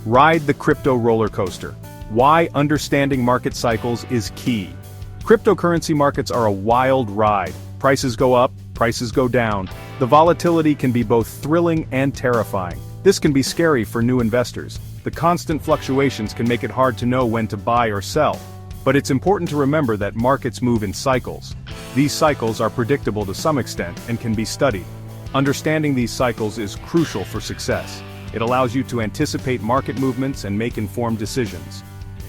Ride the crypto roller coaster. Why understanding market cycles is key. Cryptocurrency markets are a wild ride. Prices go up, prices go down. The volatility can be both thrilling and terrifying. This can be scary for new investors. The constant fluctuations can make it hard to know when to buy or sell. But it's important to remember that markets move in cycles. These cycles are predictable to some extent and can be studied. Understanding these cycles is crucial for success. It allows you to anticipate market movements and make informed decisions.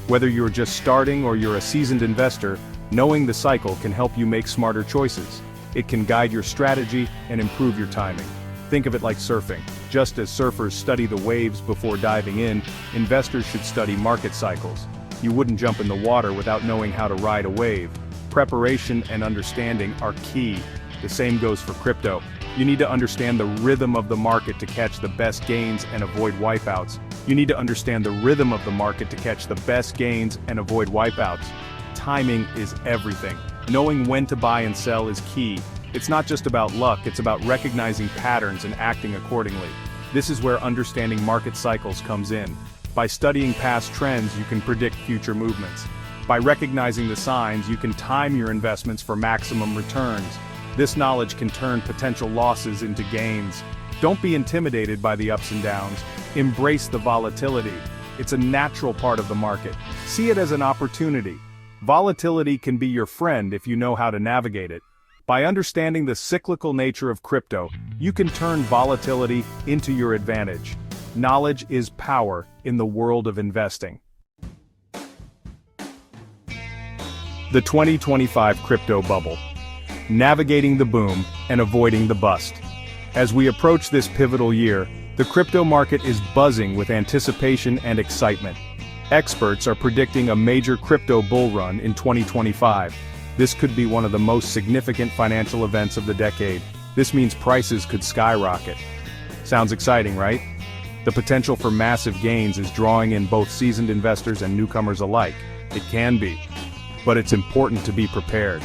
Whether you're just starting or you're a seasoned investor, knowing the cycle can help you make smarter choices. It can guide your strategy and improve your timing. Think of it like surfing. Just as surfers study the waves before diving in, investors should study market cycles. You wouldn't jump in the water without knowing how to ride a wave. Preparation and understanding are key. The same goes for crypto. You need to understand the rhythm of the market to catch the best gains and avoid wipeouts. Timing is everything. Knowing when to buy and sell is key. It's not just about luck, it's about recognizing patterns and acting accordingly. This is where understanding market cycles comes in. By studying past trends, you can predict future movements. By recognizing the signs, you can time your investments for maximum returns. This knowledge can turn potential losses into gains. Don't be intimidated by the ups and downs. Embrace the volatility. It's a natural part of the market. See it as an opportunity. Volatility can be your friend if you know how to navigate it. By understanding the cyclical nature of crypto, you can turn volatility into your advantage. Knowledge is power in the world of investing. The 2025 crypto bubble. Navigating the boom and avoiding the bust. As we approach this pivotal year, the crypto market is buzzing with anticipation and excitement. Experts are predicting a major crypto bull run in 2025. This could be one of the most significant financial events of the decade. This means prices could skyrocket. Sounds exciting, right? The potential for massive gains is drawing in both seasoned investors and newcomers alike. It can be. But it's important to be prepared.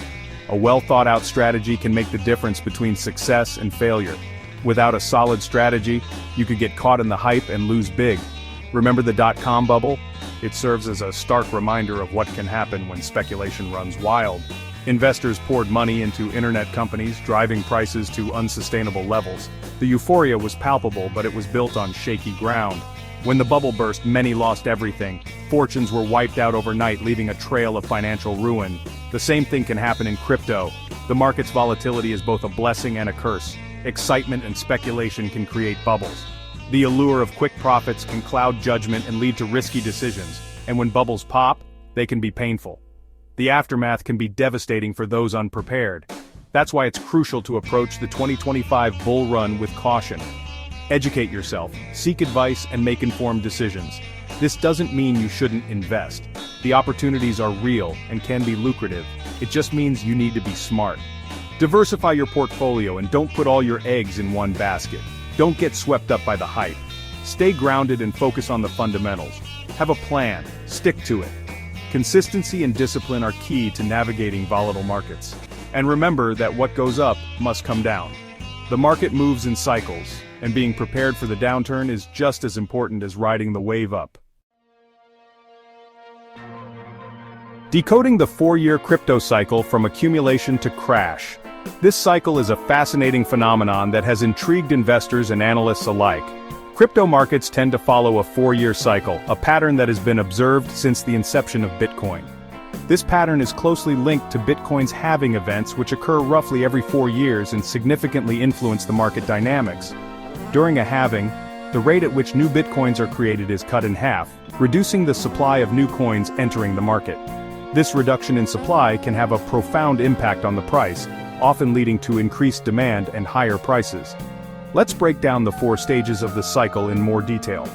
A well-thought-out strategy can make the difference between success and failure. Without a solid strategy, you could get caught in the hype and lose big. Remember the dot-com bubble? It serves as a stark reminder of what can happen when speculation runs wild. Investors poured money into internet companies, driving prices to unsustainable levels. The euphoria was palpable, but it was built on shaky ground. When the bubble burst, many lost everything. Fortunes were wiped out overnight, leaving a trail of financial ruin. The same thing can happen in crypto. The market's volatility is both a blessing and a curse. Excitement and speculation can create bubbles. The allure of quick profits can cloud judgment and lead to risky decisions, and when bubbles pop, they can be painful. The aftermath can be devastating for those unprepared. That's why it's crucial to approach the 2025 bull run with caution. Educate yourself, seek advice, and make informed decisions. This doesn't mean you shouldn't invest. The opportunities are real and can be lucrative. It just means you need to be smart. Diversify your portfolio and don't put all your eggs in one basket. Don't get swept up by the hype. Stay grounded and focus on the fundamentals. Have a plan, stick to it. Consistency and discipline are key to navigating volatile markets. And remember that what goes up must come down. The market moves in cycles, and being prepared for the downturn is just as important as riding the wave up. Decoding the 4-year crypto cycle from accumulation to crash. This cycle is a fascinating phenomenon that has intrigued investors and analysts alike. Crypto markets tend to follow a 4-year cycle, a pattern that has been observed since the inception of Bitcoin. This pattern is closely linked to Bitcoin's halving events, which occur roughly every 4 years and significantly influence the market dynamics. During a halving, the rate at which new Bitcoins are created is cut in half, reducing the supply of new coins entering the market. This reduction in supply can have a profound impact on the price, often leading to increased demand and higher prices. Let's break down the 4 stages of the cycle in more detail.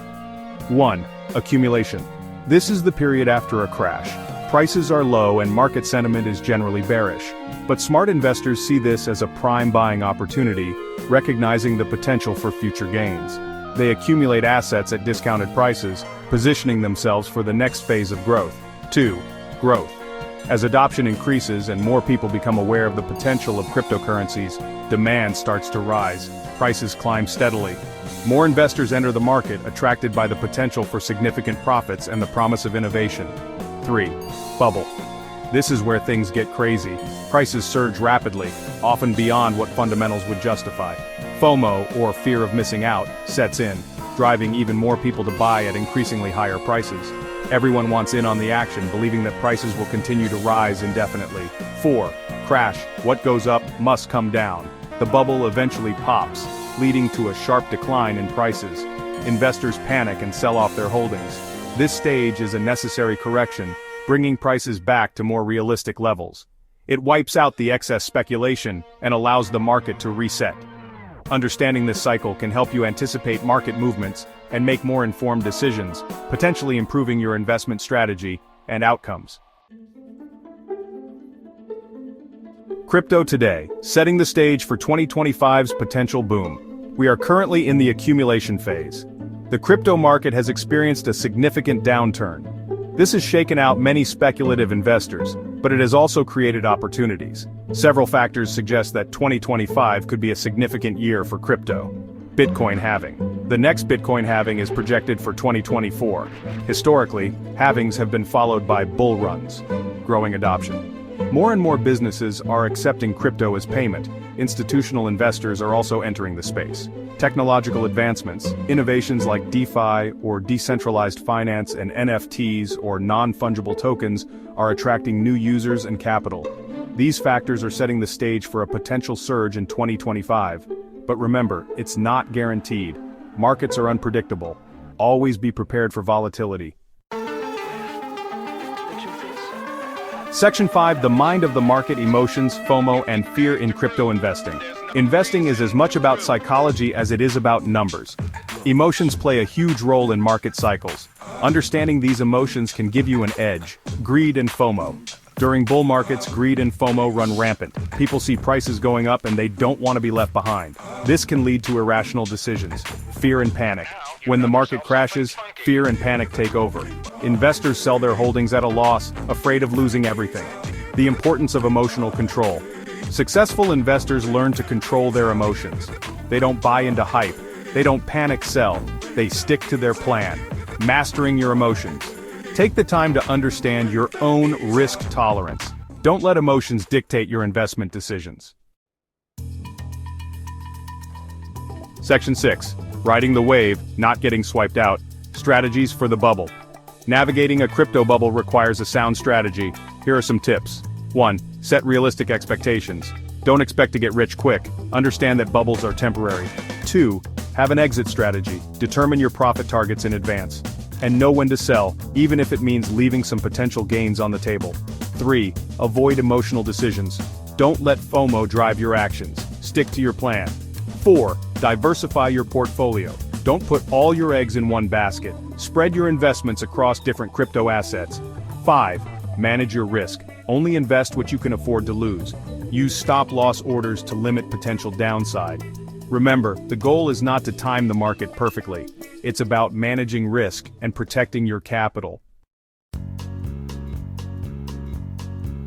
1. Accumulation. This is the period after a crash. Prices are low and market sentiment is generally bearish. But smart investors see this as a prime buying opportunity, recognizing the potential for future gains. They accumulate assets at discounted prices, positioning themselves for the next phase of growth. 2. Growth. As adoption increases and more people become aware of the potential of cryptocurrencies, demand starts to rise, prices climb steadily. More investors enter the market, attracted by the potential for significant profits and the promise of innovation. 3. Bubble. This is where things get crazy. Prices surge rapidly, often beyond what fundamentals would justify. FOMO, or fear of missing out, sets in, driving even more people to buy at increasingly higher prices. Everyone wants in on the action, believing that prices will continue to rise indefinitely. 4. Crash. What goes up must come down. The bubble eventually pops, leading to a sharp decline in prices. Investors panic and sell off their holdings. This stage is a necessary correction, bringing prices back to more realistic levels. It wipes out the excess speculation and allows the market to reset. Understanding this cycle can help you anticipate market movements and make more informed decisions, potentially improving your investment strategy and outcomes. Crypto today, setting the stage for 2025's potential boom. We are currently in the accumulation phase. The crypto market has experienced a significant downturn. This has shaken out many speculative investors, but it has also created opportunities. Several factors suggest that 2025 could be a significant year for crypto. Bitcoin halving. The next Bitcoin halving is projected for 2024. Historically, halvings have been followed by bull runs. Growing adoption. More and more businesses are accepting crypto as payment. Institutional investors are also entering the space. Technological advancements, innovations like DeFi or decentralized finance and NFTs or non-fungible tokens are attracting new users and capital. These factors are setting the stage for a potential surge in 2025. But remember, it's not guaranteed. Markets are unpredictable. Always be prepared for volatility. Section 5. The mind of the market: emotions, FOMO, and fear in crypto investing. Investing is as much about psychology as it is about numbers. Emotions play a huge role in market cycles. Understanding these emotions can give you an edge. Greed and FOMO. During bull markets, greed and FOMO run rampant. People see prices going up and they don't want to be left behind. This can lead to irrational decisions. Fear and panic. When the market crashes, fear and panic take over. Investors sell their holdings at a loss, afraid of losing everything. The importance of emotional control. Successful investors learn to control their emotions. They don't buy into hype. They don't panic sell. They stick to their plan. Mastering your emotions. Take the time to understand your own risk tolerance. Don't let emotions dictate your investment decisions. Section 6. Riding the wave, not getting swiped out. Strategies for the bubble. Navigating a crypto bubble requires a sound strategy. Here are some tips. 1. Set realistic expectations. Don't expect to get rich quick. Understand that bubbles are temporary. 2. Have an exit strategy. Determine your profit targets in advance. And know when to sell, even if it means leaving some potential gains on the table. 3. Avoid emotional decisions. Don't let FOMO drive your actions. Stick to your plan. 4. Diversify your portfolio. Don't put all your eggs in one basket. Spread your investments across different crypto assets. 5. Manage your risk. Only invest what you can afford to lose. Use stop-loss orders to limit potential downside. Remember, the goal is not to time the market perfectly. It's about managing risk and protecting your capital.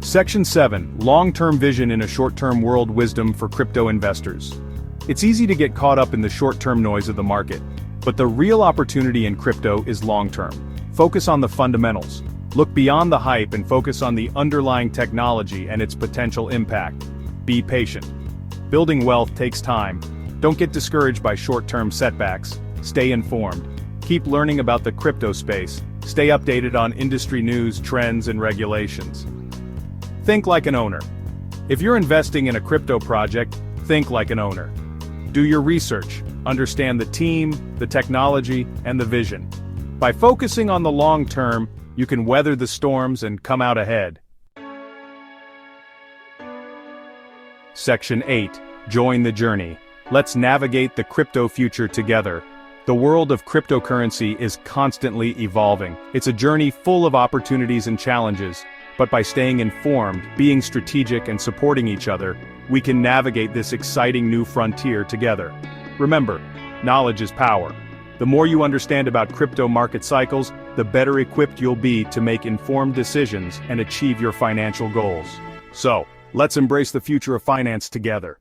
Section 7. Long-term vision in a short-term world: wisdom for crypto investors. It's easy to get caught up in the short-term noise of the market, but the real opportunity in crypto is long-term. Focus on the fundamentals. Look beyond the hype and focus on the underlying technology and its potential impact. Be patient. Building wealth takes time. Don't get discouraged by short-term setbacks. Stay informed. Keep learning about the crypto space. Stay updated on industry news, trends, and regulations. Think like an owner. If you're investing in a crypto project, think like an owner. Do your research. Understand the team, the technology, and the vision. By focusing on the long term, you can weather the storms and come out ahead. Section 8. Join the journey. Let's navigate the crypto future together. The world of cryptocurrency is constantly evolving. It's a journey full of opportunities and challenges, but by staying informed, being strategic, and supporting each other, we can navigate this exciting new frontier together. Remember, knowledge is power. The more you understand about crypto market cycles, the better equipped you'll be to make informed decisions and achieve your financial goals. So, let's embrace the future of finance together.